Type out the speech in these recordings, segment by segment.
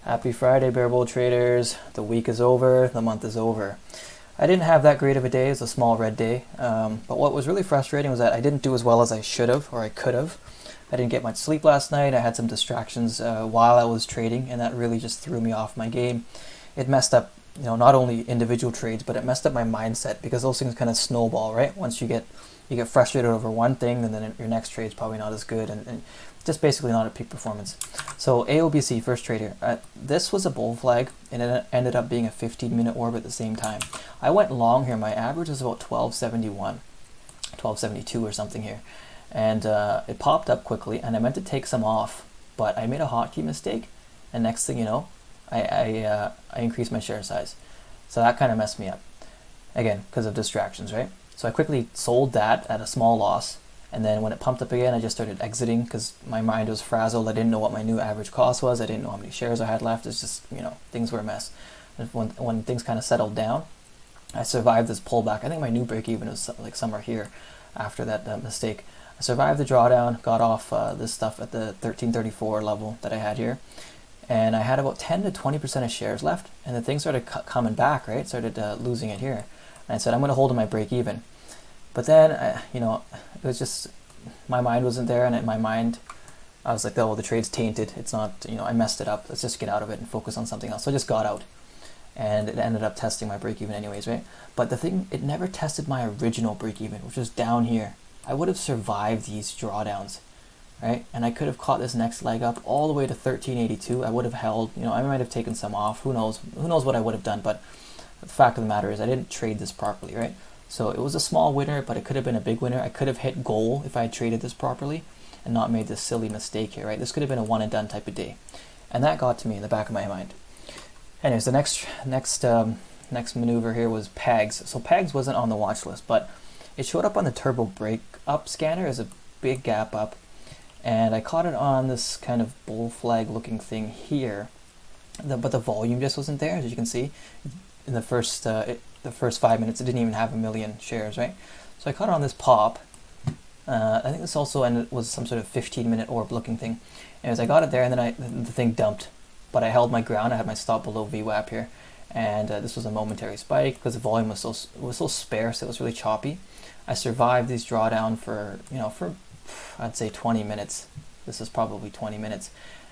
Happy Friday, Bear Bull traders. The week is over, the month is over. I didn't have that great of a day. It's a small red day. But what was really frustrating was that I didn't do as well as I should have or I could have. I didn't get much sleep last night. I had some distractions while I was trading, and that really just threw me off my game. It messed up, not only individual trades, but it messed up my mindset because those things kind of snowball, right? Once you get frustrated over one thing, and then your next trade is probably not as good, and just basically not a peak performance. So AOBC, first trade here. This was a bull flag, and it ended up being a 15-minute orb at the same time. I went long here. My average was about 1271, 1272 or something here. And it popped up quickly, and I meant to take some off, but I made a hotkey mistake, and next thing you know, I increased my share size. So that kind of messed me up, again, because of distractions, right? So I quickly sold that at a small loss, and then when it pumped up again, I just started exiting because my mind was frazzled. I didn't know what my new average cost was. I didn't know how many shares I had left. It's just, things were a mess. And when things kind of settled down, I survived this pullback. I think my new break even was like somewhere here after that mistake. I survived the drawdown, got off this stuff at the 1334 level that I had here, and I had about 10 to 20% of shares left, and the thing started coming back, right? Started losing it here. And I said, I'm going to hold in my break even. But then, it was just, my mind wasn't there, and in my mind, I was like, oh, well, the trade's tainted. It's not, I messed it up. Let's just get out of it and focus on something else. So I just got out, and it ended up testing my break even anyways, right? But the thing, it never tested my original break even, which was down here. I would have survived these drawdowns, right? And I could have caught this next leg up all the way to 1382. I would have held, I might have taken some off. Who knows what I would have done, but the fact of the matter is I didn't trade this properly, right? So it was a small winner, but it could have been a big winner. I could have hit goal if I had traded this properly and not made this silly mistake here, right? This could have been a one and done type of day. And that got to me in the back of my mind. Anyways, the next maneuver here was PAGS. So PAGS wasn't on the watch list, but it showed up on the turbo break up scanner as a big gap up. And I caught it on this kind of bull flag looking thing here. But the volume just wasn't there, as you can see. In the first 5 minutes, it didn't even have 1 million shares, right? So I caught it on this pop. I think this also was some sort of 15-minute orb looking thing. Anyways, I got it there, and then the thing dumped. But I held my ground. I had my stop below VWAP here, and this was a momentary spike because the volume was so sparse. It was really choppy. I survived these drawdown for I'd say 20 minutes. This is probably 20 minutes,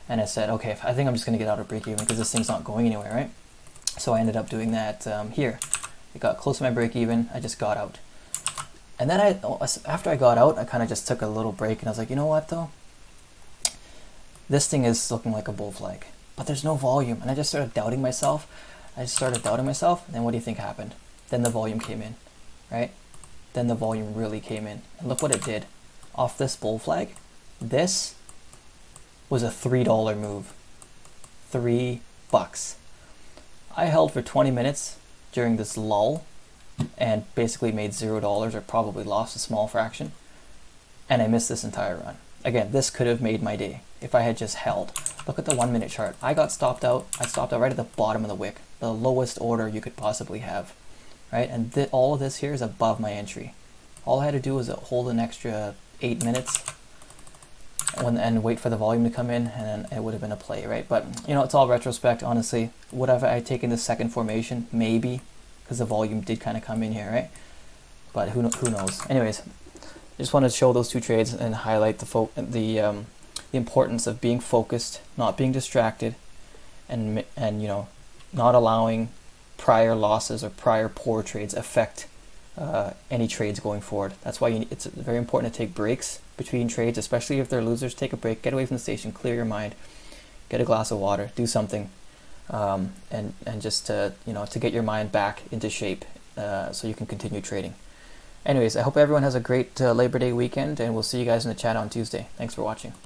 and I said, okay, I think I'm just gonna get out of break even because this thing's not going anywhere, right? So I ended up doing that here. It got close to my break even. I just got out. And then after I got out, I kind of just took a little break, and I was like, you know what though? This thing is looking like a bull flag, but there's no volume. And I just started doubting myself. And then what do you think happened? Then the volume came in, right? Then the volume really came in. And look what it did. Off this bull flag, this was a $3 move. $3. I held for 20 minutes during this lull and basically made $0 or probably lost a small fraction, and I missed this entire run. Again, this could have made my day if I had just held. Look at the 1 minute chart. I got stopped out. I stopped out right at the bottom of the wick, the lowest order you could possibly have, right? And all of this here is above my entry. All I had to do was hold an extra 8 minutes and wait for the volume to come in, and then it would have been a play, right? But it's all retrospect, honestly. Would have I taken the second formation? Maybe, because the volume did kind of come in here, right? But who knows? Anyways, I just wanted to show those two trades and highlight the importance of being focused, not being distracted, and not allowing prior losses or prior poor trades affect any trades going forward. That's why it's very important to take breaks between trades, especially if they're losers. Take a break, get away from the station, clear your mind, get a glass of water, do something, and just to get your mind back into shape so you can continue trading. Anyways, I hope everyone has a great Labor Day weekend, and we'll see you guys in the chat on Tuesday. Thanks for watching.